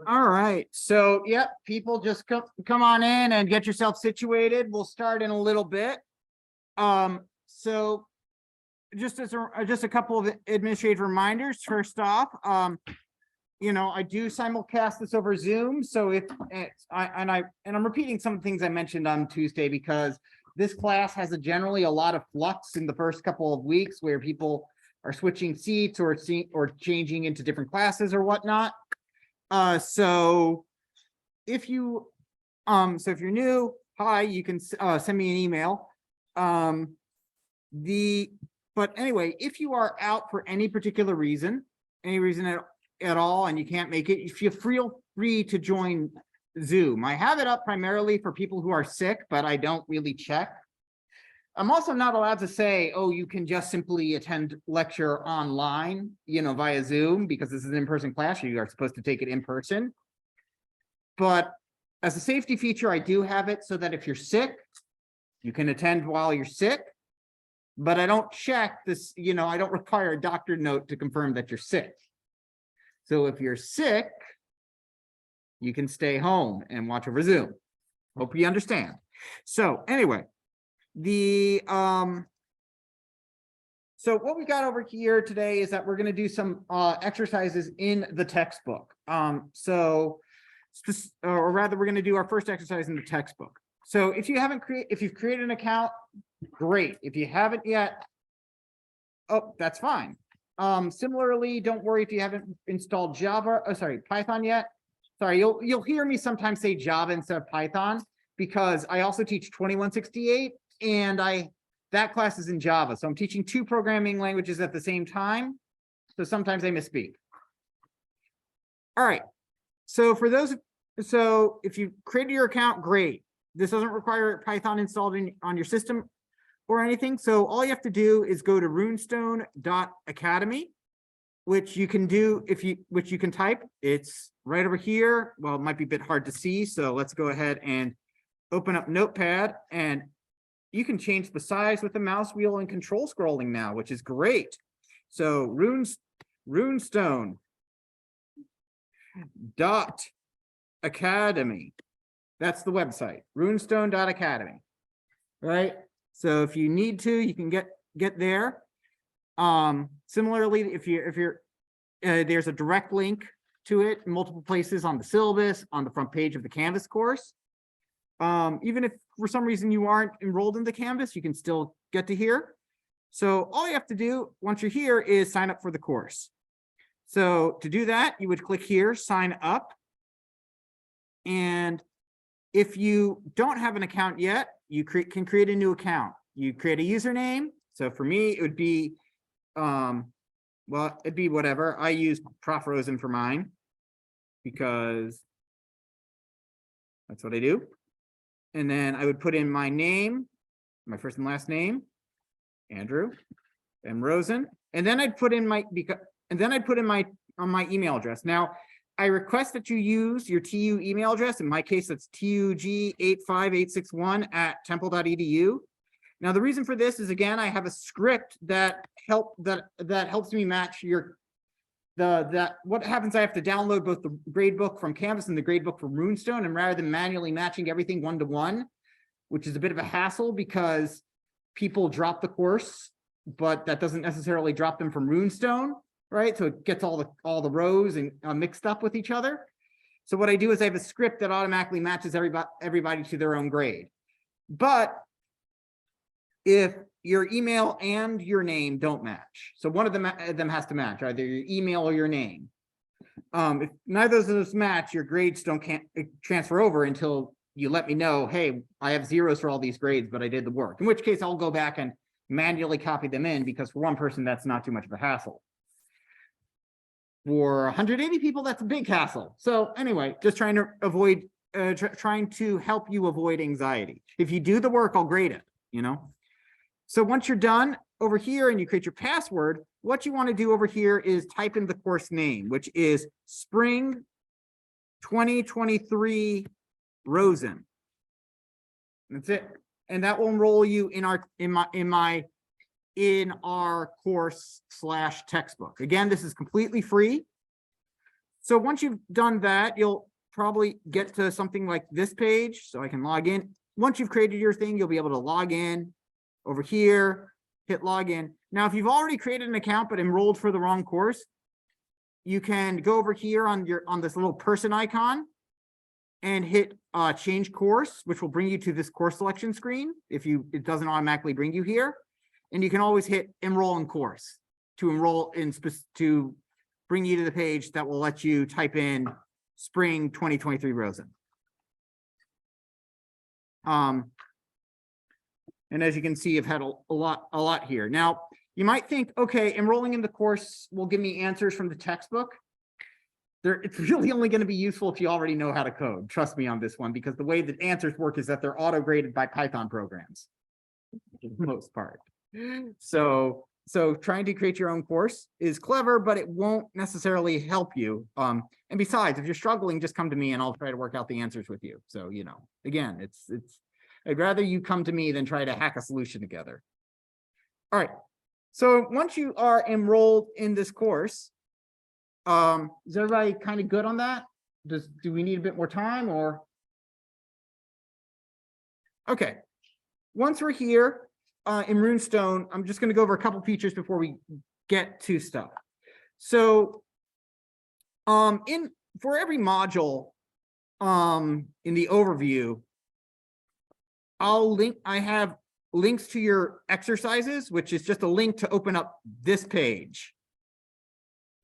All right, so yep, people just come on in and get yourself situated. We'll start in a little bit. So just a couple of administrative reminders. First off, I do simulcast this over Zoom. So if I'm repeating some of the things I mentioned on Tuesday because this class has generally a lot of flux in the first couple of weeks where people are switching seats or changing into different classes or whatnot. So if you're new, hi, you can send me an email. But anyway, if you are out for any particular reason, at all, and you can't make it, you feel free to join Zoom. I have it up primarily for people who are sick, but I don't really check. I'm also not allowed to say, oh, you can just simply attend lecture online, via Zoom, because this is an in-person class. You are supposed to take it in person. But as a safety feature, I do have it so that if you're sick, you can attend while you're sick. But I don't check this, I don't require a doctor note to confirm that you're sick. So if you're sick, you can stay home and watch over Zoom. Hope you understand. So anyway, so what we got over here today is that we're going to do some exercises in the textbook. Or rather, we're going to do our first exercise in the textbook. So if you've created an account, great. If you haven't yet, that's fine. Similarly, don't worry if you haven't installed Python yet. Sorry, you'll hear me sometimes say Java instead of Python because I also teach 2168 and that class is in Java. So I'm teaching two programming languages at the same time. So sometimes I misspeak. All right. So if you created your account, great. This doesn't require Python installed on your system or anything. So all you have to do is go to runestone.academy, which you can type. It's right over here. Well, it might be a bit hard to see. So let's go ahead and open up Notepad, and you can change the size with the mouse wheel and control scrolling now, which is great. So runestone.academy. That's the website, runestone.academy, right? So if you need to, you can get there. Similarly, if you're there's a direct link to it in multiple places on the syllabus, on the front page of the Canvas course. Even if for some reason you aren't enrolled in the Canvas, you can still get to here. So all you have to do once you're here is sign up for the course. So to do that, you would click here, sign up. And if you don't have an account yet, you can create a new account. You create a username. So for me, it would be, it'd be whatever. I use Prof. Rosen for mine because that's what I do. And then I would put in my name, my first and last name, Andrew M. Rosen, and then I'd put in my email address. Now, I request that you use your TU email address. In my case, that's tug85861@temple.edu. Now, the reason for this is, again, I have a script that helps me match what happens. I have to download both the gradebook from Canvas and the gradebook from Runestone, and rather than manually matching everything one-to-one, which is a bit of a hassle because people drop the course, but that doesn't necessarily drop them from Runestone. Right, so it gets all the rows and mixed up with each other. So what I do is I have a script that automatically matches everybody to their own grade. But if your email and your name don't match, so one of them has to match, either your email or your name. If neither of those match, your grades can't transfer over until you let me know, hey, I have zeros for all these grades, but I did the work. In which case, I'll go back and manually copy them in because for one person, that's not too much of a hassle. For 180 people, that's a big hassle. So anyway, just trying to avoid, trying to help you avoid anxiety. If you do the work, I'll grade it, So once you're done over here and you create your password, what you want to do over here is type in the course name, which is Spring 2023 Rosen. That's it. And that will enroll you in our course/textbook. Again, this is completely free. So once you've done that, you'll probably get to something like this page. So I can log in. Once you've created your thing, you'll be able to log in over here, hit login. Now, if you've already created an account but enrolled for the wrong course, you can go over here on this little person icon and hit change course, which will bring you to this course selection screen. It doesn't automatically bring you here. And you can always hit enroll in course to enroll in to bring you to the page that will let you type in spring 2023 Rosen. And as you can see, I've had a lot here. Now, you might think, okay, enrolling in the course will give me answers from the textbook. It's really only going to be useful if you already know how to code. Trust me on this one, because the way that answers work is that they're auto-graded by Python programs, for the most part. So trying to create your own course is clever, but it won't necessarily help you. And besides, if you're struggling, just come to me and I'll try to work out the answers with you. So, you know, again, I'd rather you come to me than try to hack a solution together. All right. So once you are enrolled in this course, is everybody kind of good on that? Do we need a bit more time or? Okay. Once we're here in Runestone, I'm just going to go over a couple features before we get to stuff. So for every module in the overview, I have links to your exercises, which is just a link to open up this page.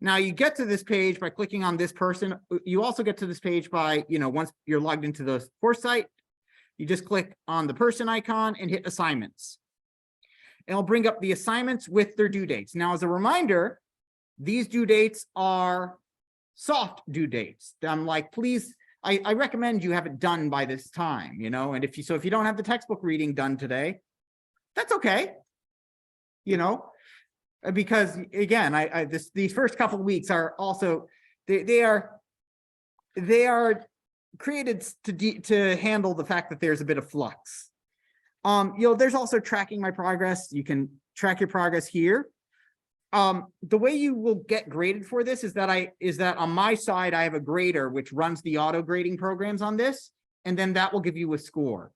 Now you get to this page by clicking on this person. You also get to this page by, once you're logged into the course site, you just click on the person icon and hit assignments. And it'll bring up the assignments with their due dates. Now, as a reminder, these due dates are soft due dates. I'm like, please, I recommend you have it done by this time, and if you don't have the textbook reading done today, that's okay, because again, these first couple of weeks are also, they are created to handle the fact that there's a bit of flux. There's also tracking my progress. You can track your progress here. The way you will get graded for this is that on my side, I have a grader which runs the auto grading programs on this, and then that will give you a score.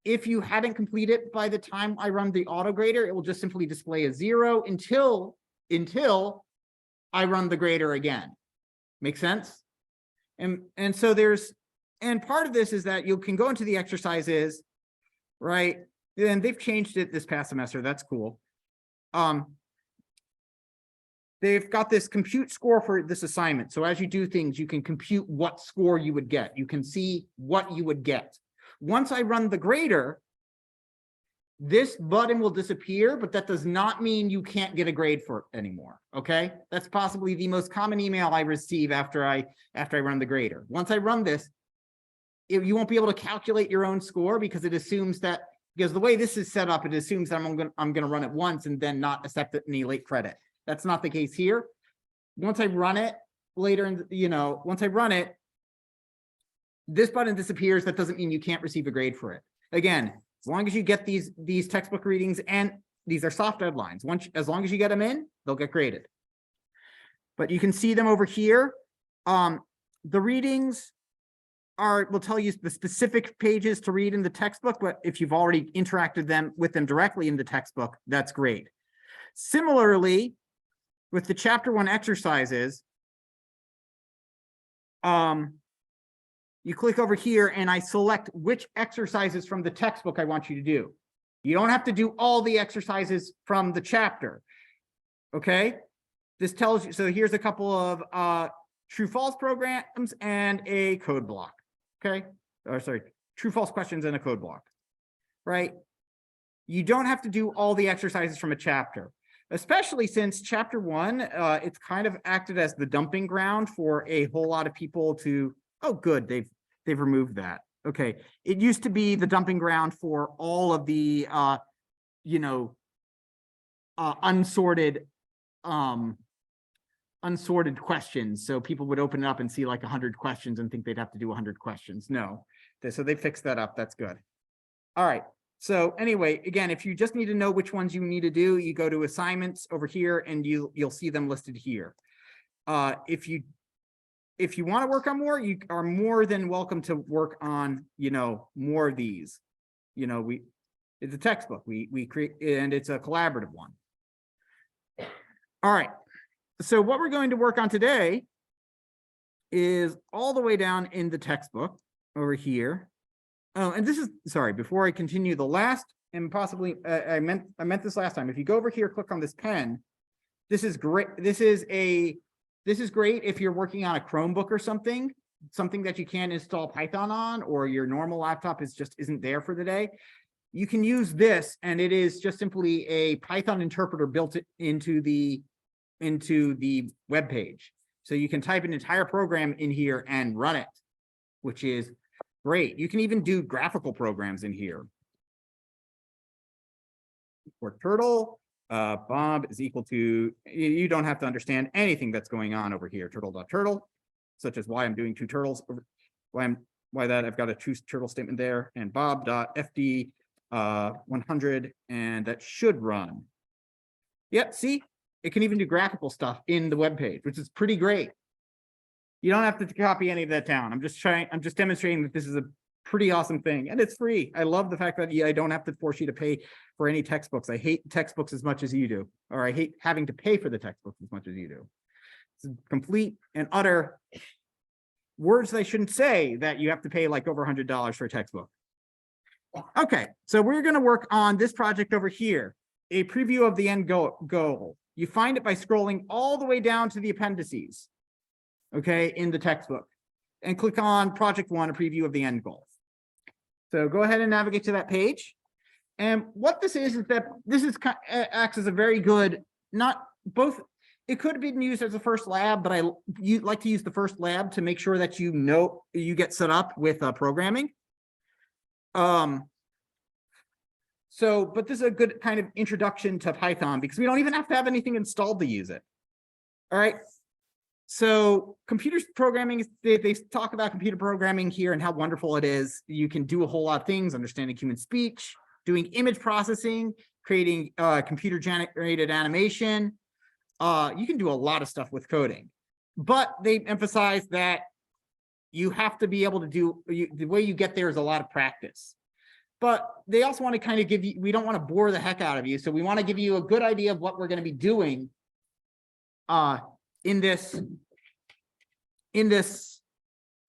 If you hadn't completed by the time I run the auto grader, it will just simply display a 0 until I run the grader again. Make sense? And so and part of this is that you can go into the exercises, right? And they've changed it this past semester. That's cool. They've got this compute score for this assignment. So as you do things, you can compute what score you would get. You can see what you would get. Once I run the grader, this button will disappear, but that does not mean you can't get a grade for it anymore. Okay, that's possibly the most common email I receive after I run the grader. Once I run this, you won't be able to calculate your own score because it assumes that, because the way this is set up, it assumes that I'm gonna run it once and then not accept any late credit. That's not the case here. Once I run it later, once I run it, this button disappears. That doesn't mean you can't receive a grade for it. Again, as long as you get these textbook readings, and these are soft deadlines, as long as you get them in, they'll get graded. But you can see them over here. The readings will tell you the specific pages to read in the textbook, but if you've already interacted with them directly in the textbook, that's great. Similarly, with the chapter 1 exercises, you click over here and I select which exercises from the textbook I want you to do. You don't have to do all the exercises from the chapter. Okay, this tells you, so here's a couple of true false programs and a code block. Okay, or sorry, true false questions and a code block, right? You don't have to do all the exercises from a chapter, especially since chapter 1, it's kind of acted as the dumping ground for a whole lot of people to, oh good, they've removed that. Okay, it used to be the dumping ground for all of the unsorted questions. So people would open it up and see like 100 questions and think they'd have to do 100 questions. No, so they fixed that up. That's good. All right. So anyway, again, if you just need to know which ones you need to do, you go to assignments over here and you'll see them listed here. If you if you want to work on more, you are more than welcome to work on, more of these. It's a textbook we create, and it's a collaborative one. All right. So what we're going to work on today is all the way down in the textbook over here. Oh, and this is, sorry, before I continue, the last, and possibly, I meant this last time. If you go over here, click on this pen, this is great. This is great if you're working on a Chromebook or something that you can't install Python on, or your normal laptop isn't there for the day. You can use this, and it is just simply a Python interpreter built into the web page. So you can type an entire program in here and run it, which is great. You can even do graphical programs in here. For turtle, Bob is equal to, you don't have to understand anything that's going on over here. Turtle.turtle, such as why I'm doing two turtles, why that I've got a true turtle statement there, and Bob.fd 100, and that should run. Yep, see, it can even do graphical stuff in the web page, which is pretty great. You don't have to copy any of that down. I'm just demonstrating that this is a pretty awesome thing, and it's free. I love the fact that I don't have to force you to pay for any textbooks. I hate textbooks as much as you do, or I hate having to pay for the textbooks as much as you do. It's complete and utter words I shouldn't say, that you have to pay like over $100 for a textbook. Okay, so we're going to work on this project over here, a preview of the end goal. You find it by scrolling all the way down to the appendices, okay, in the textbook, and click on project 1, a preview of the end goal. So go ahead and navigate to that page. And what this is that this acts as a very good, it could have been used as a first lab, but you like to use the first lab to make sure that you get set up with programming. But this is a good kind of introduction to Python, because we don't even have to have anything installed to use it. All right. So computer programming, they talk about computer programming here and how wonderful it is. You can do a whole lot of things: understanding human speech, doing image processing, creating computer generated animation. You can do a lot of stuff with coding, but they emphasize that you have to be able to do, the way you get there is a lot of practice. But they also want to kind of give you, we don't want to bore the heck out of you, so we want to give you a good idea of what we're going to be doing in this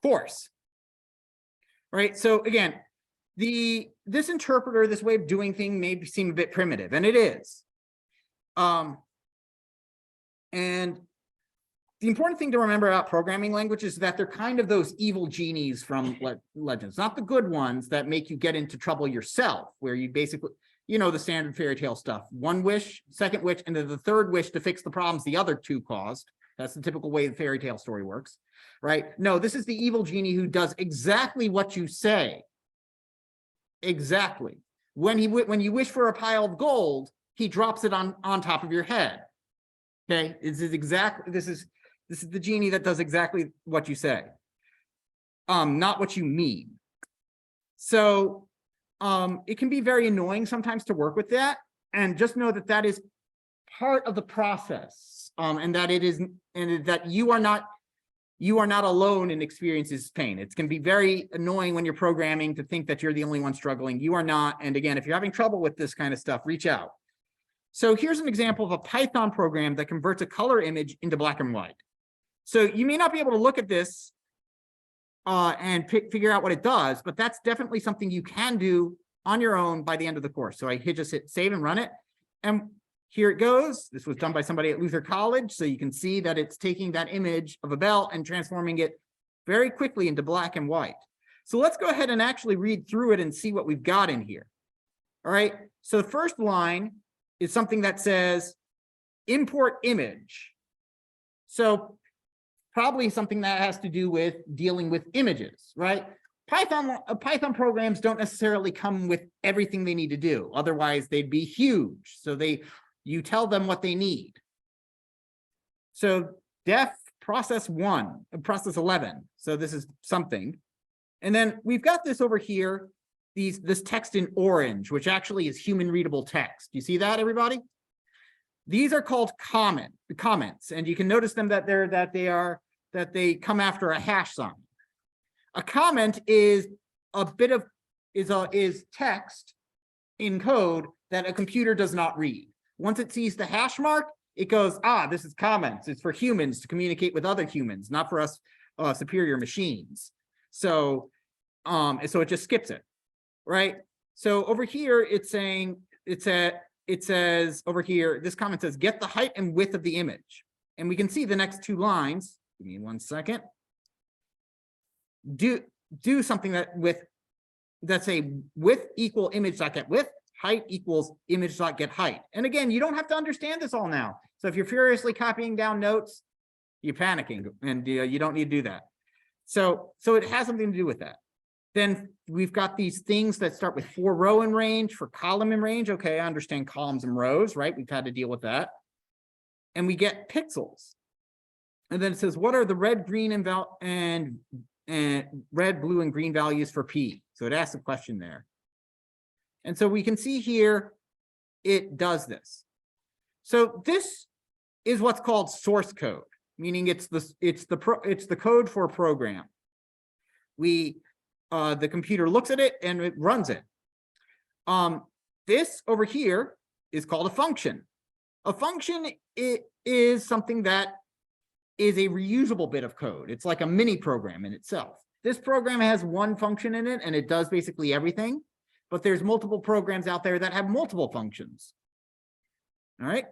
course. Right. So again, this interpreter, this way of doing things may seem a bit primitive, and it is. And the important thing to remember about programming languages is that they're kind of those evil genies from legends, not the good ones that make you get into trouble yourself, where you basically, the standard fairy tale stuff: one wish, second wish, and then the third wish to fix the problems the other two caused. That's the typical way the fairy tale story works, right? No, this is the evil genie who does exactly what you say. Exactly. When you wish for a pile of gold, he drops it on top of your head. Okay, this is the genie that does exactly what you say, not what you mean. So it can be very annoying sometimes to work with that, and just know that that is part of the process, and that you are not alone in experiencing this pain. It can be very annoying when you're programming to think that you're the only one struggling. You are not. And again, if you're having trouble with this kind of stuff, reach out. So here's an example of a Python program that converts a color image into black and white. So you may not be able to look at this and figure out what it does, but that's definitely something you can do on your own by the end of the course. So I just hit save and run it. And here it goes. This was done by somebody at Luther College. So you can see that it's taking that image of a bell and transforming it very quickly into black and white. So let's go ahead and actually read through it and see what we've got in here. All right. So the first line is something that says import image. So probably something that has to do with dealing with images, right? Python programs don't necessarily come with everything they need to do. Otherwise, they'd be huge. So you tell them what they need. So def process 11. So this is something. And then we've got this over here, this text in orange, which actually is human readable text. You see that, everybody? These are called comments, and you can notice them that they are that they come after a hash sign. A comment is a bit of is text in code that a computer does not read. Once it sees the hash mark, it goes, this is comments. It's for humans to communicate with other humans, not for us superior machines. So, so it just skips it, right? So over here, it's saying, it says over here, this comment says, get the height and width of the image. And we can see the next two lines. Give me 1 second. Do something that that's a width equal image dot get width, height equals image dot get height. And again, you don't have to understand this all now. So if you're furiously copying down notes, you're panicking, and you don't need to do that. So it has something to do with that. Then we've got these things that start with for row in range, for column in range. Okay, I understand columns and rows, right? We've had to deal with that. And we get pixels. And then it says, what are the red, green, and red, blue, and green values for P? So it asks a question there. And so we can see here, it does this. So this is what's called source code, meaning it's the code for a program. The computer looks at it and it runs it. This over here is called a function. A function is something that is a reusable bit of code. It's like a mini program in itself. This program has one function in it and it does basically everything, but there's multiple programs out there that have multiple functions. All right.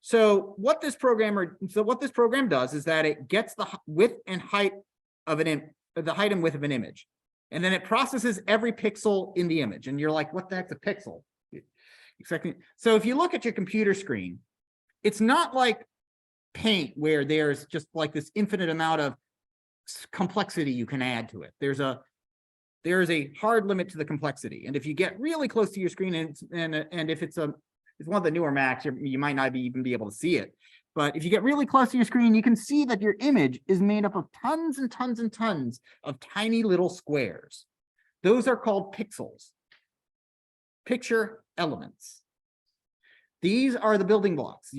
So what this program does is that it gets the width and height of the height and width of an image, and then it processes every pixel in the image. And you're like, what the heck's a pixel? Exactly. So if you look at your computer screen, it's not like Paint where there's just like this infinite amount of complexity you can add to it. There is a hard limit to the complexity. And if you get really close to your screen and if it's one of the newer Macs, you might not even be able to see it. But if you get really close to your screen, you can see that your image is made up of tons and tons and tons of tiny little squares. Those are called pixels. Picture elements. These are the building blocks.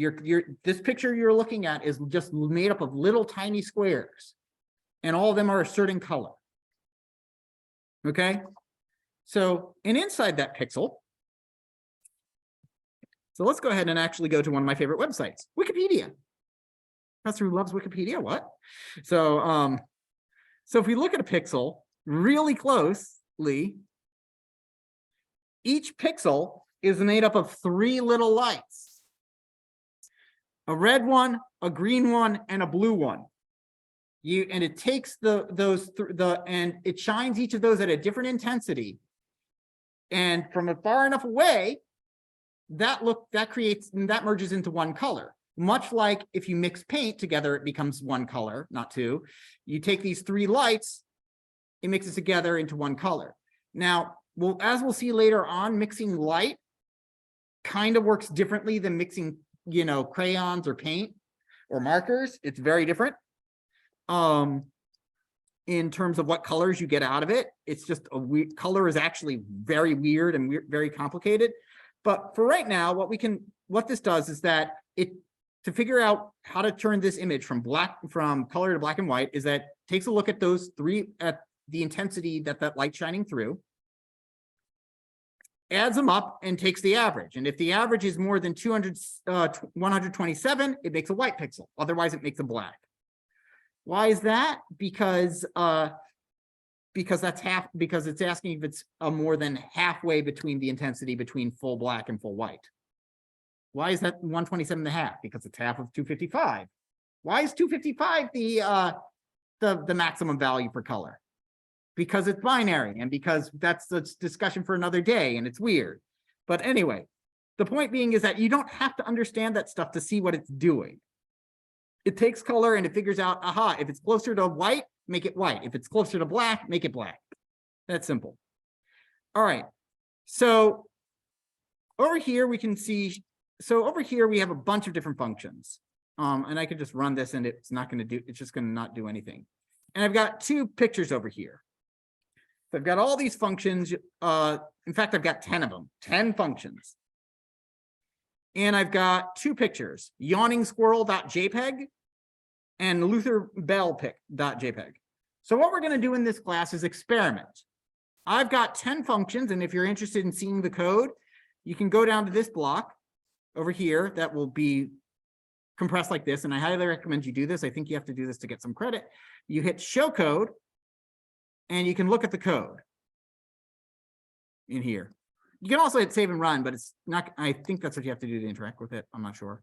This picture you're looking at is just made up of little tiny squares, and all of them are a certain color. Okay? So, and inside that pixel, so let's go ahead and actually go to one of my favorite websites, Wikipedia. Professor who loves Wikipedia, what? So, so if we look at a pixel really closely, each pixel is made up of 3 little lights. A red one, a green one, and a blue one. And it takes and it shines each of those at a different intensity. And from far enough away, that merges into one color. Much like if you mix paint together, it becomes one color, not two. You take these 3 lights, it mixes together into one color. Now, as we'll see later on, mixing light kind of works differently than mixing, crayons or paint or markers. It's very different. In terms of what colors you get out of it. It's just color is actually very weird and very complicated. But for right now, what this does is that to figure out how to turn this image from color to black and white is that it takes a look at those 3 at the intensity that light's shining through, adds them up and takes the average. And if the average is more than 127, it makes a white pixel. Otherwise, it makes a black. Why is that? Because it's asking if it's more than halfway between the intensity between full black and full white. Why is that 127.5? Because it's half of 255. Why is 255 the maximum value for color? Because it's binary, and because that's a discussion for another day, and it's weird. But anyway, the point being is that you don't have to understand that stuff to see what it's doing. It takes color and it figures out, aha, if it's closer to white, make it white. If it's closer to black, make it black. That's simple. All right. So over here we can see, over here we have a bunch of different functions. And I could just run this and it's just going to not do anything. And I've got 2 pictures over here. So I've got all these functions. In fact, I've got 10 of them, 10 functions. And I've got 2 pictures, yawning squirrel.jpg and Luther Bell pic.jpg. So what we're going to do in this class is experiment. I've got 10 functions, and if you're interested in seeing the code, you can go down to this block over here that will be compressed like this, and I highly recommend you do this. I think you have to do this to get some credit. You hit show code, and you can look at the code in here. You can also hit save and run, but it's not, I think that's what you have to do to interact with it. I'm not sure.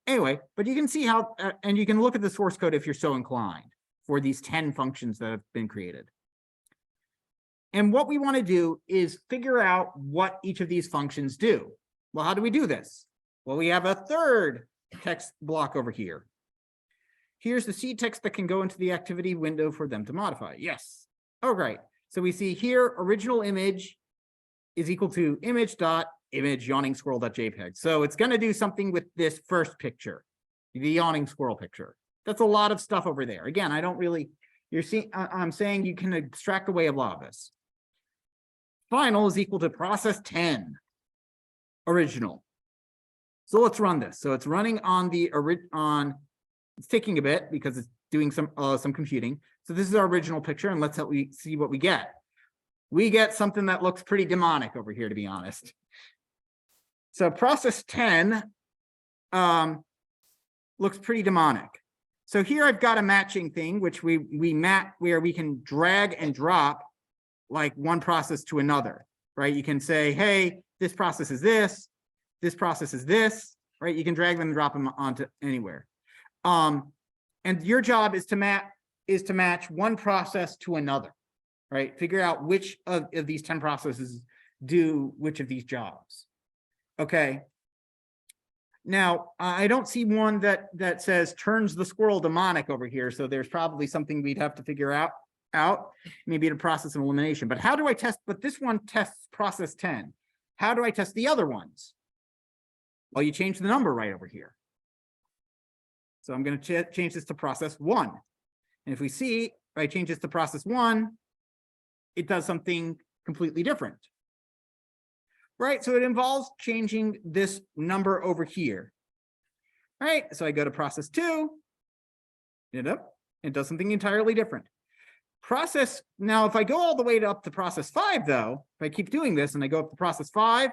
Anyway, but you can see how, and you can look at the source code if you're so inclined for these 10 functions that have been created. And what we want to do is figure out what each of these functions do. Well, how do we do this? Well, we have a third text block over here. Here's the seed text that can go into the activity window for them to modify. Yes. Oh, great. So we see here, original image is equal to image.image yawning squirrel.jpg. So it's going to do something with this first picture, the yawning squirrel picture. That's a lot of stuff over there. Again, I don't really, you're seeing, I'm saying you can extract away a lot of this. Final is equal to process 10 original. So let's run this. So it's running on the it's taking a bit because it's doing some computing. So this is our original picture, and let's see what we get. We get something that looks pretty demonic over here, to be honest. So process 10 looks pretty demonic. So here I've got a matching thing, which we map where we can drag and drop like one process to another, right? You can say, hey, this process is this process is this, right? You can drag them and drop them onto anywhere. And your job is to match one process to another, right? Figure out which of these 10 processes do which of these jobs. Okay. Now, I don't see one that says turns the squirrel demonic over here, so there's probably something we'd have to figure out, maybe in a process of elimination. But how do I test? But this one tests process 10. How do I test the other ones? Well, you change the number right over here. So I'm going to change this to process 1. And if we see, if I change this to process 1, it does something completely different. Right, so it involves changing this number over here. All right, so I go to process 2, it does something entirely different. Now, if I go all the way up to process 5, though, if I keep doing this and I go up to process 5,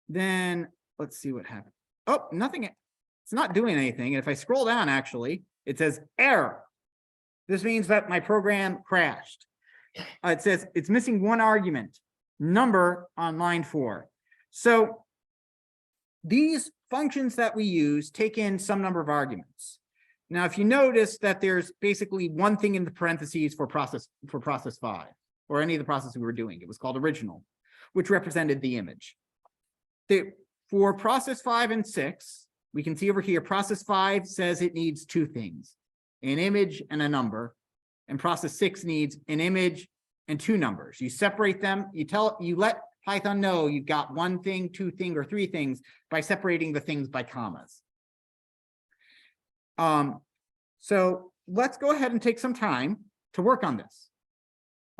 then let's see what happens. Oh, nothing. It's not doing anything. And if I scroll down, actually, it says error. This means that my program crashed. It says it's missing one argument, number on line 4. So these functions that we use take in some number of arguments. Now, if you notice that there's basically one thing in the parentheses for process 5, or any of the processes we were doing, it was called original, which represented the image. For process 5 and 6, we can see over here, process 5 says it needs 2 things, an image and a number. And process 6 needs an image and 2 numbers. You separate them, you let Python know you've got 1 thing, 2 things, or 3 things by separating the things by commas. So let's go ahead and take some time to work on this.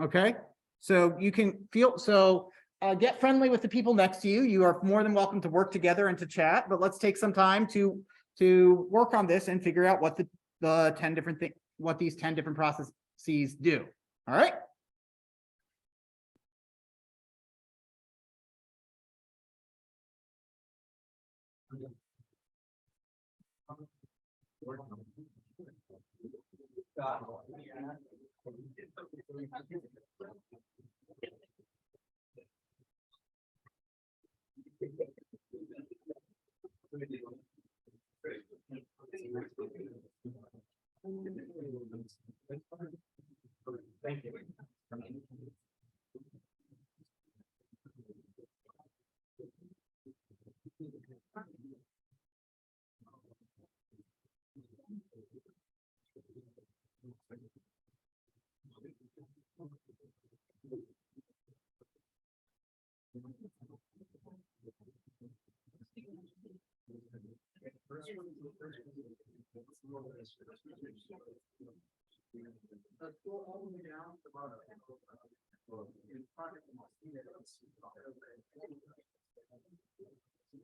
Okay, so you can get friendly with the people next to you. You are more than welcome to work together and to chat, but let's take some time to work on this and figure out what the 10 different things, what these 10 different processes do. All right. Thank you. By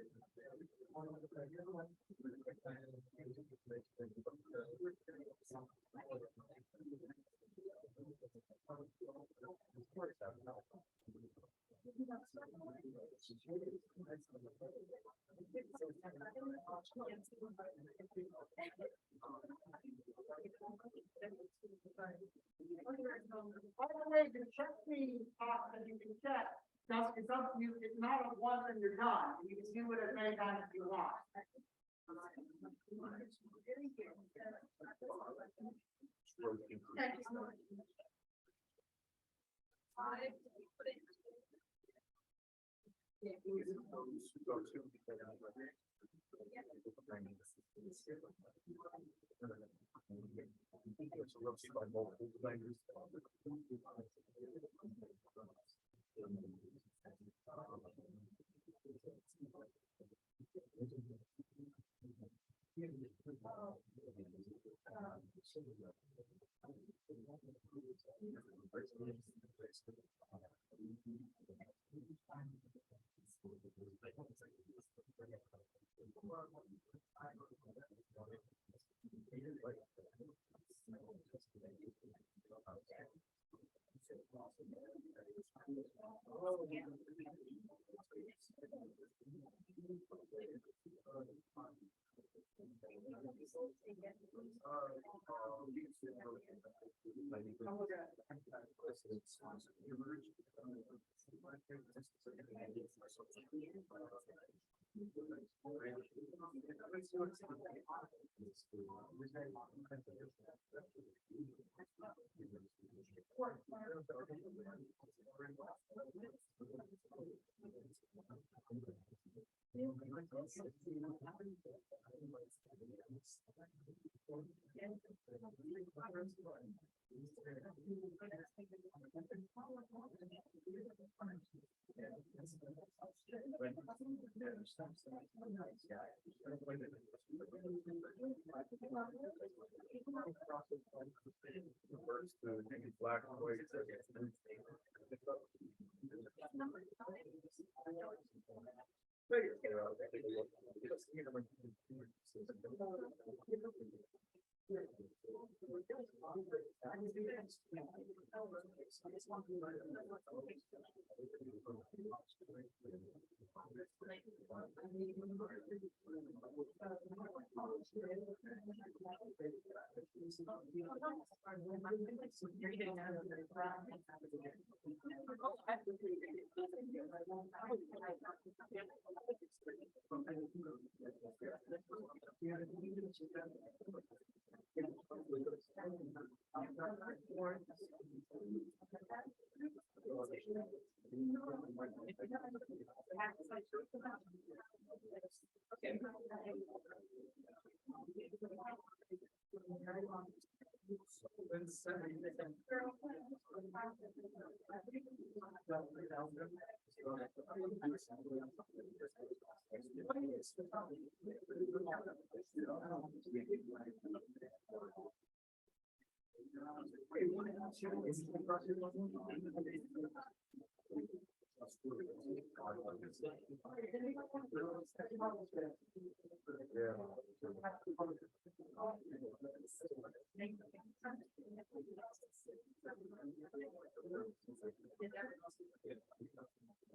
the way, the check me, as you can check, it's up to you, it's not a once and you're done, you can do it as many times as you want.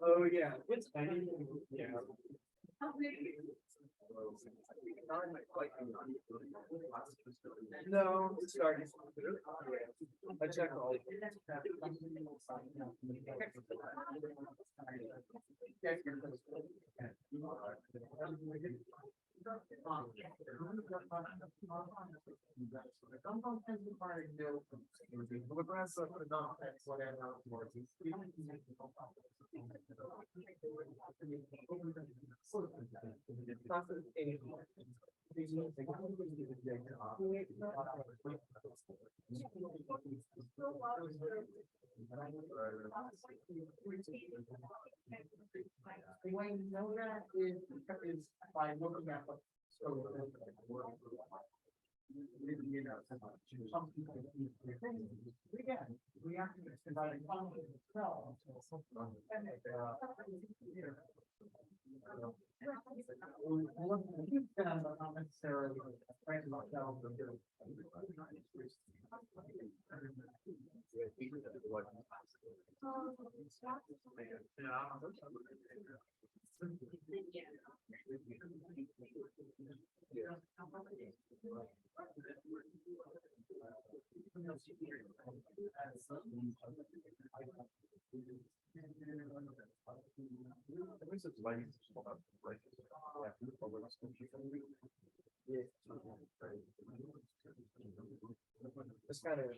Oh, yeah, it's funny, yeah. No, it's starting. I checked all. The way you know that is by looking at the. You know, some people. Again, we have to. Not necessarily. It's kind of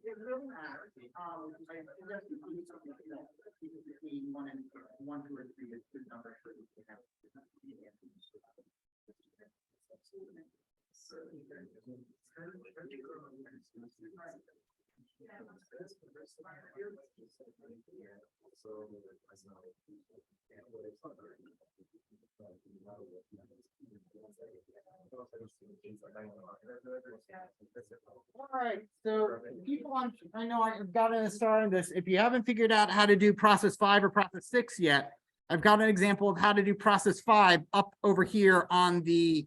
It really matters. I suggest you do something that people between one, two, or three is good number for you to have. All right, so people I know I've gotten a start on this. If you haven't figured out how to do process 5 or process 6 yet, I've got an example of how to do process 5 up over here on the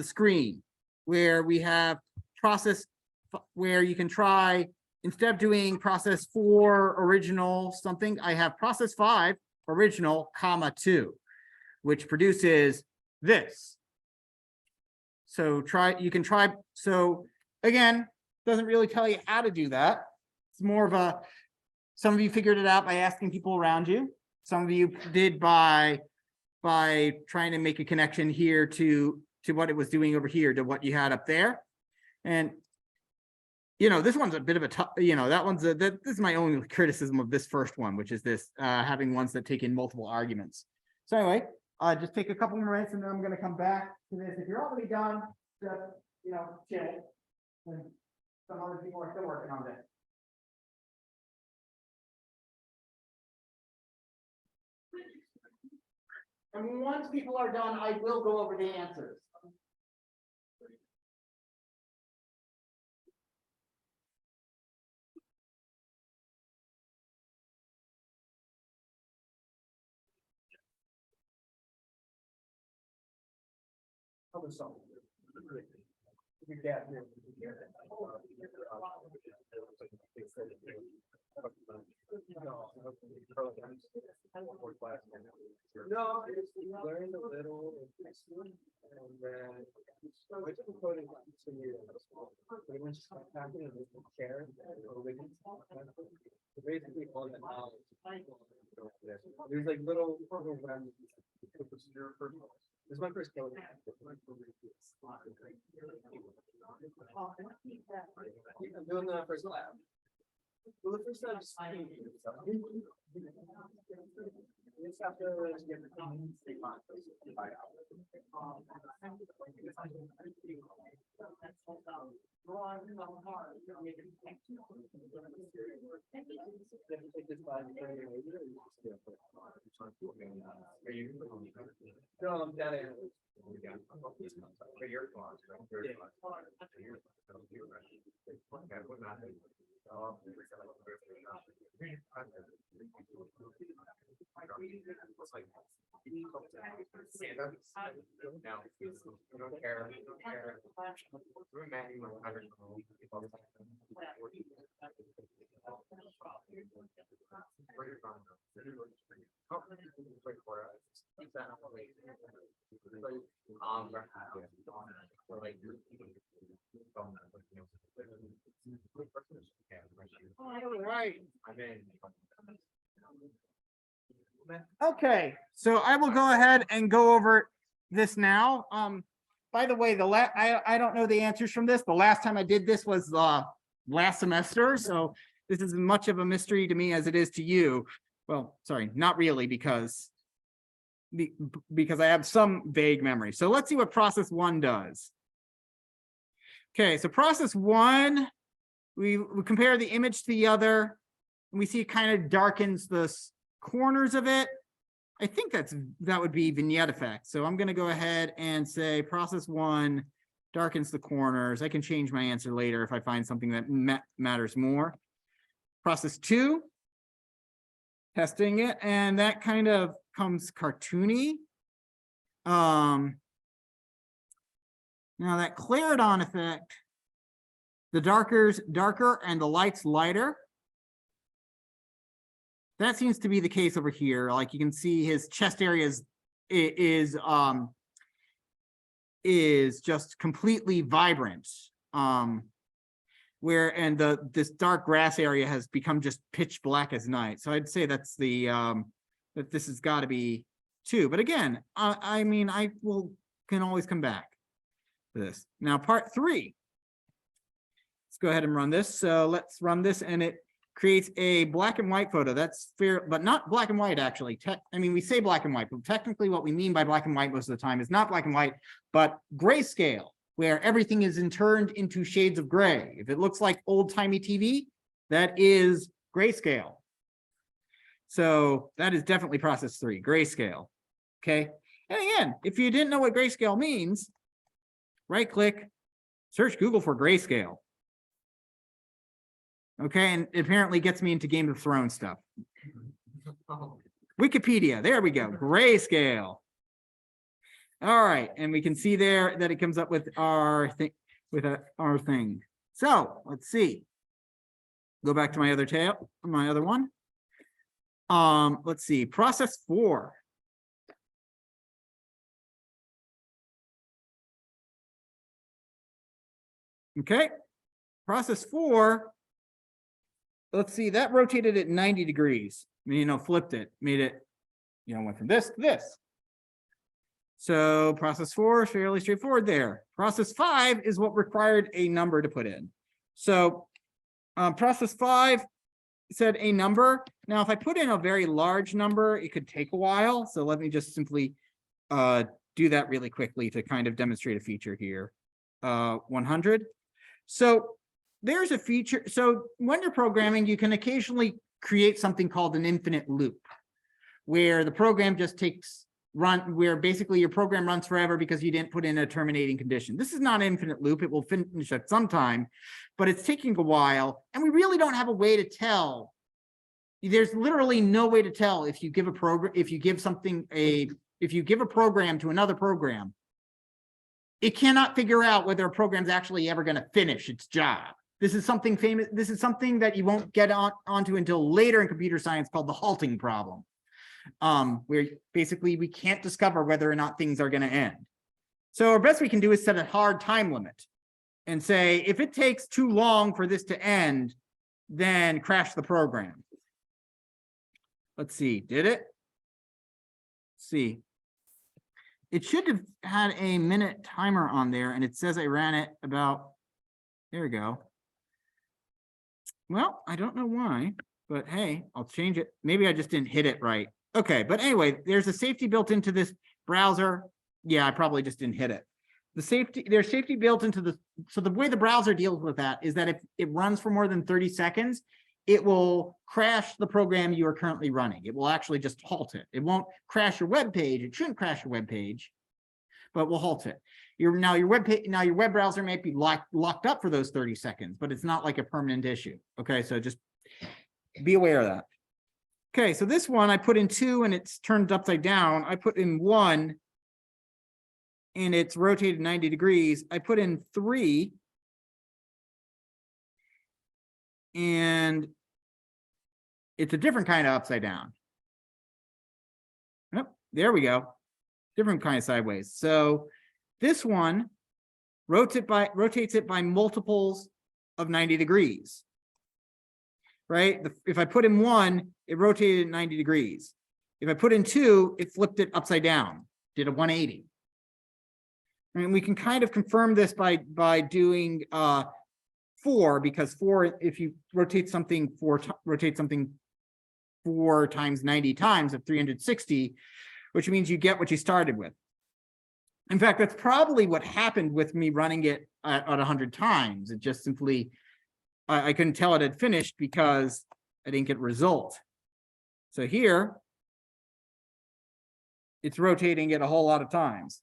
screen, where we have process where you can try, instead of doing process 4 original something, I have process 5 original comma 2, which produces this. So you can try, so again, doesn't really tell you how to do that. It's more of a, some of you figured it out by asking people around you. Some of you did by trying to make a connection here to what it was doing over here to what you had up there. And you know, this one's a bit of a tough, you know, that one's this is my only criticism of this first one, which is this having ones that take in multiple arguments. So anyway, just take a couple more minutes and then I'm going to come back to this. If you're already done, just, you know, chill. And some other people are still working on this. And once people are done, I will go over the answers. No, I just learned a little. And then I took a coding class in year. But it was just like happening with the chair or Wiggins. So basically all that knowledge. There's like little programs. This is my first coding. I'm doing the first lab. Well, the first lab is fine. It's after no, I'm data analyst. For your class, All right. I'm in. Okay, so I will go ahead and go over this now. By the way, I don't know the answers from this. The last time I did this was last semester, so this is as much of a mystery to me as it is to you. Well, sorry, not really, because I have some vague memory. So let's see what process one does. Okay, so process one, we compare the image to the other, and we see it kind of darkens the corners of it. I think that would be vignette effect. So I'm going to go ahead and say process one darkens the corners. I can change my answer later if I find something that matters more. Process two, testing it, and that kind of comes cartoony. Now that Claridon effect, the darker's darker and the light's lighter. That seems to be the case over here. Like you can see his chest area is just completely vibrant. This dark grass area has become just pitch black as night. So I'd say that's the that this has got to be two. But again, I mean, can always come back to this. Now part three. Let's go ahead and run this. So let's run this, and it creates a black and white photo. That's fair, but not black and white actually. I mean, we say black and white, but technically what we mean by black and white most of the time is not black and white, but grayscale, where everything is turned into shades of gray. If it looks like old-timey TV, that is grayscale. So that is definitely process three, grayscale. Okay. And again, if you didn't know what grayscale means, right click, search Google for grayscale. Okay, and it apparently gets me into Game of Thrones stuff. Wikipedia, there we go, grayscale. All right, and we can see there that it comes up with our thing. So let's see. Go back to my other tab, my other one. Let's see, process four. Okay, process four. Let's see, that rotated it 90 degrees, flipped it, made it, went from this to this. So process four is fairly straightforward there. Process five is what required a number to put in. So process five said a number. Now, if I put in a very large number, it could take a while. So let me just simply do that really quickly to kind of demonstrate a feature here. 100. So there's a feature. So when you're programming, you can occasionally create something called an infinite loop, where the program just where basically your program runs forever because you didn't put in a terminating condition. This is not an infinite loop. It will finish at some time, but it's taking a while. And we really don't have a way to tell. There's literally no way to tell if you give a program, if you give a program to another program, it cannot figure out whether a program's actually ever going to finish its job. This is something famous. This is something that you won't get onto until later in computer science called the halting problem, where basically we can't discover whether or not things are going to end. So our best we can do is set a hard time limit and say, if it takes too long for this to end, then crash the program. Let's see, did it? Let's see. It should have had a minute timer on there, and it says I ran it about, there we go. Well, I don't know why, but hey, I'll change it. Maybe I just didn't hit it right. Okay, but anyway, there's a safety built into this browser. Yeah, I probably just didn't hit it. There's safety built into the, so the way the browser deals with that is that if it runs for more than 30 seconds, it will crash the program you are currently running. It will actually just halt it. It won't crash your web page. It shouldn't crash your web page, but will halt it. Your web browser may be locked up for those 30 seconds, but it's not like a permanent issue. Okay, so just be aware of that. Okay, so this one I put in 2 and it's turned upside down. I put in 1 and it's rotated 90 degrees. I put in 3 and it's a different kind of upside down. Yep, there we go. Different kind of sideways. So this one rotates it by multiples of 90 degrees. Right? If I put in 1, it rotated 90 degrees. If I put in 2, it flipped it upside down, did a 180. And we can kind of confirm this by doing 4, because 4, if you rotate something 4 times 90 times of 360, which means you get what you started with. In fact, that's probably what happened with me running it at 100 times. It just simply, I couldn't tell it had finished because I didn't get result. So here, it's rotating it a whole lot of times.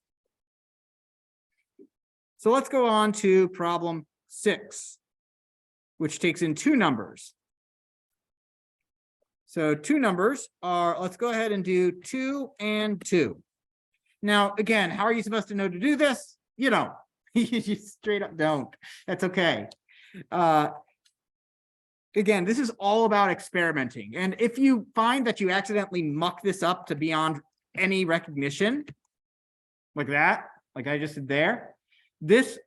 So let's go on to problem 6, which takes in 2 numbers. So 2 numbers are, let's go ahead and do 2 and 2. Now, again, how are you supposed to know to do this? You don't. You straight up don't. That's okay. Again, this is all about experimenting. And if you find that you accidentally muck this up to beyond any recognition, like that, like I just did there, this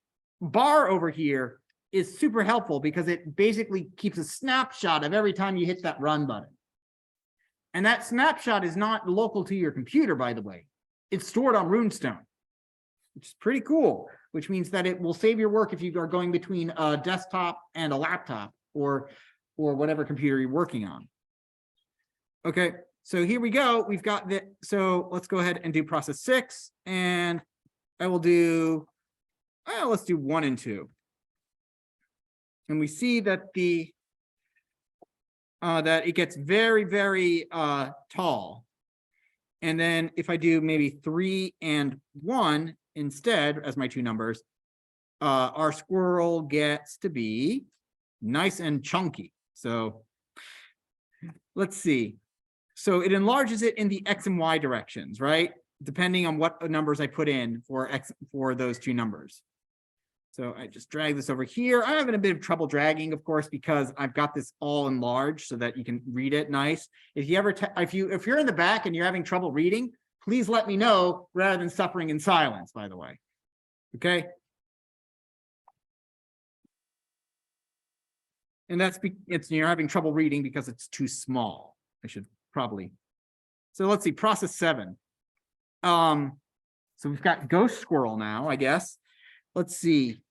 bar over here is super helpful because it basically keeps a snapshot of every time you hit that run button. And that snapshot is not local to your computer, by the way. It's stored on Runestone, which is pretty cool, which means that it will save your work if you are going between a desktop and a laptop or whatever computer you're working on. Okay, so here we go. We've got the, so let's go ahead and do process 6, and I will do, let's do 1 and 2. And we see that the that it gets very, very tall. And then if I do maybe 3 and 1 instead as my 2 numbers, our squirrel gets to be nice and chunky. So let's see. So it enlarges it in the X and Y directions, right? Depending on what numbers I put in for those 2 numbers. So I just drag this over here. I'm having a bit of trouble dragging, of course, because I've got this all enlarged so that you can read it nice. If you ever, if you're in the back and you're having trouble reading, please let me know rather than suffering in silence, by the way. Okay. And that's, you're having trouble reading because it's too small. I should probably. So let's see, process 7. So we've got ghost squirrel now, I guess. Let's see.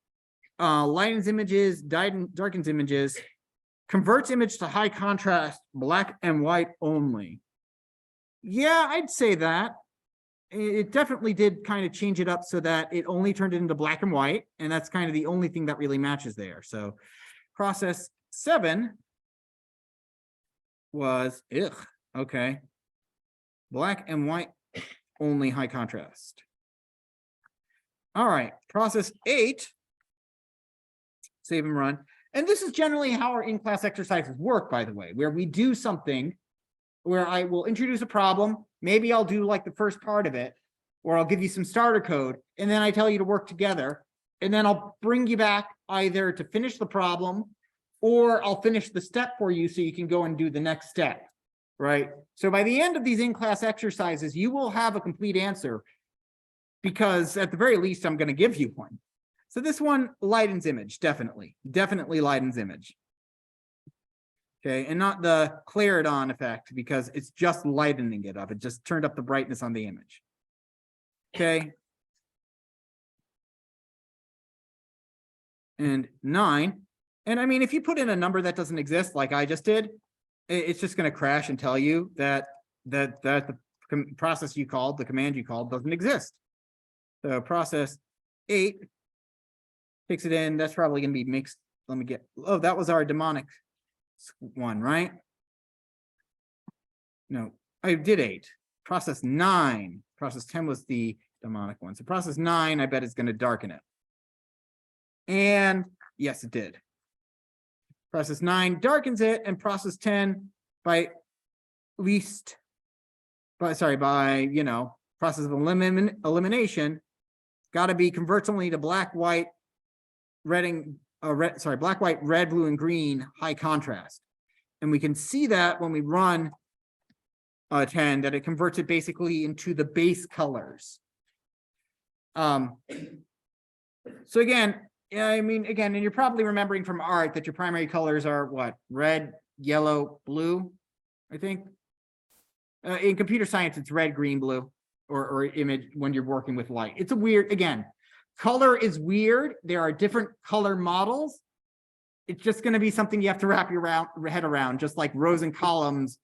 Lightens images, darkens images, converts image to high contrast, black and white only. Yeah, I'd say that. It definitely did kind of change it up so that it only turned it into black and white, and that's kind of the only thing that really matches there. So process 7 was, okay. Black and white only, high contrast. All right, process 8, save and run. And this is generally how our in-class exercises work, by the way, where we do something where I will introduce a problem. Maybe I'll do like the first part of it, or I'll give you some starter code, and then I tell you to work together. And then I'll bring you back either to finish the problem, or I'll finish the step for you so you can go and do the next step, right? So by the end of these in-class exercises, you will have a complete answer, because at the very least, I'm going to give you one. So this one, Leiden's image, definitely Leiden's image. Okay, and not the Claridon effect, because it's just lightening it up. It just turned up the brightness on the image. Okay. And 9. And I mean, if you put in a number that doesn't exist, like I just did, it's just going to crash and tell you that the process you called, the command you called, doesn't exist. So process 8 takes it in. That's probably going to be mixed. Let me get. Oh, that was our demonic one, right? No, I did 8. Process 9. Process 10 was the demonic one. So process 9, I bet is going to darken it. And yes, it did. Process 9 darkens it, and process 10 by process of elimination, got to be converts only to black, white, black, white, red, blue, and green high contrast. And we can see that when we run 10, that it converts it basically into the base colors. So again, I mean, again, and you're probably remembering from art that your primary colors are what? Red, yellow, blue, I think. In computer science, it's red, green, blue, or image when you're working with light. It's a weird, again, color is weird. There are different color models. It's just going to be something you have to wrap your head around, just like rows and columns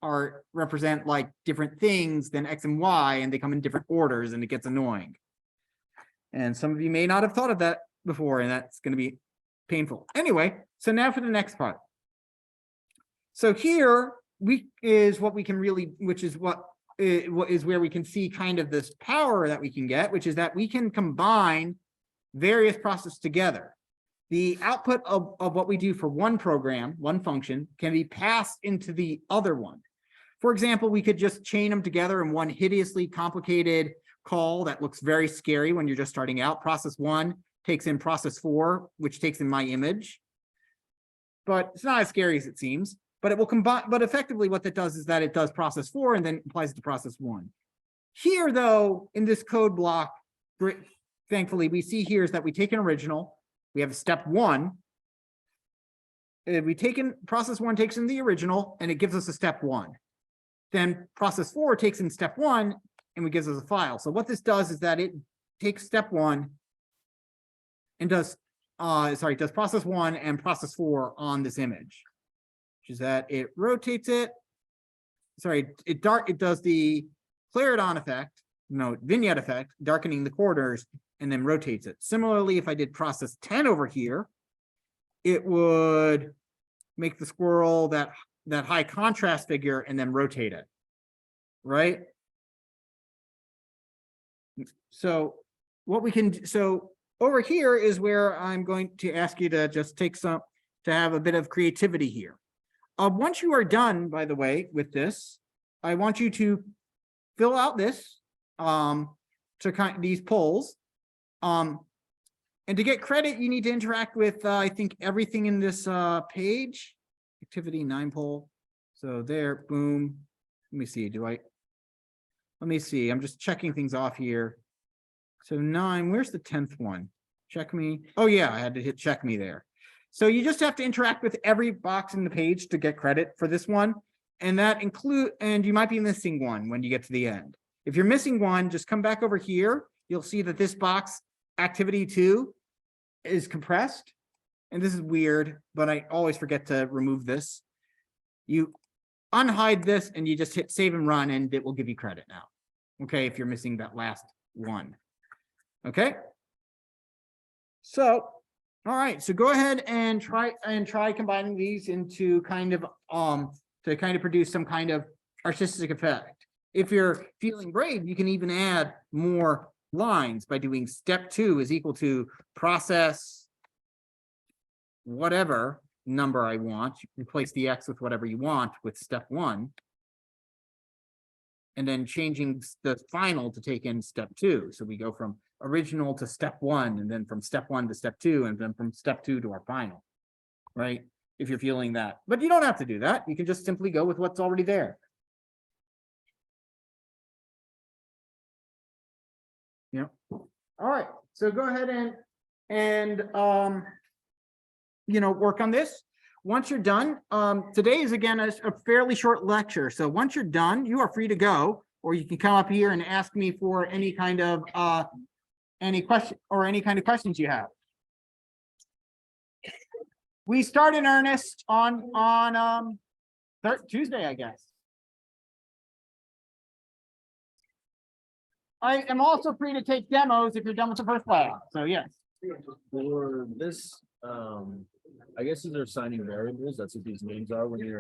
represent like different things than X and Y, and they come in different orders, and it gets annoying. And some of you may not have thought of that before, and that's going to be painful. Anyway, so now for the next part. So here is what we can really, which is what is where we can see kind of this power that we can get, which is that we can combine various processes together. The output of what we do for one program, one function, can be passed into the other one. For example, we could just chain them together in one hideously complicated call that looks very scary when you're just starting out. Process 1 takes in process 4, which takes in my image. But it's not as scary as it seems. But it will combine, but effectively what that does is that it does process 4 and then applies it to process 1. Here, though, in this code block, thankfully, we see here is that we take an original, we have step 1, process 1 takes in the original, and it gives us a step 1. Then process 4 takes in step 1, and it gives us a file. So what this does is that it takes step 1 and does process 1 and process 4 on this image. Is that it rotates it. It does the Claridon effect, vignette effect, darkening the corners, and then rotates it. Similarly, if I did process 10 over here, it would make the squirrel that high contrast figure and then rotate it, right? So what we can, so over here is where I'm going to ask you to just to have a bit of creativity here. Once you are done, by the way, with this, I want you to fill out this these polls. And to get credit, you need to interact with, I think, everything in this page. Activity 9 poll. So there, boom. Let me see. Let me see. I'm just checking things off here. So 9, where's the 10th one? Check me. Oh, yeah, I had to hit check me there. So you just have to interact with every box in the page to get credit for this one. And and you might be missing one when you get to the end. If you're missing one, just come back over here. You'll see that this box, activity 2, is compressed. And this is weird, but I always forget to remove this. You unhide this and you just hit save and run, and it will give you credit now. Okay, if you're missing that last one. Okay. So, all right, so go ahead and try combining these into kind of to kind of produce some kind of artistic effect. If you're feeling brave, you can even add more lines by doing step 2 is equal to process whatever number I want. You replace the X with whatever you want with step 1. and then changing the final to take in step 2. So we go from original to step 1, and then from step 1 to step 2, and then from step 2 to our final. Right? If you're feeling that, but you don't have to do that. You can just simply go with what's already there. Yeah. All right. So go ahead and work on this. Once you're done, today is again a fairly short lecture. So once you're done, you are free to go, or you can come up here and ask me for any kind of questions you have. We start in earnest on Tuesday, I guess. I am also free to take demos if you're done with the first lab. So yes. For this, I guess these are assigning variables. That's what these names are when you're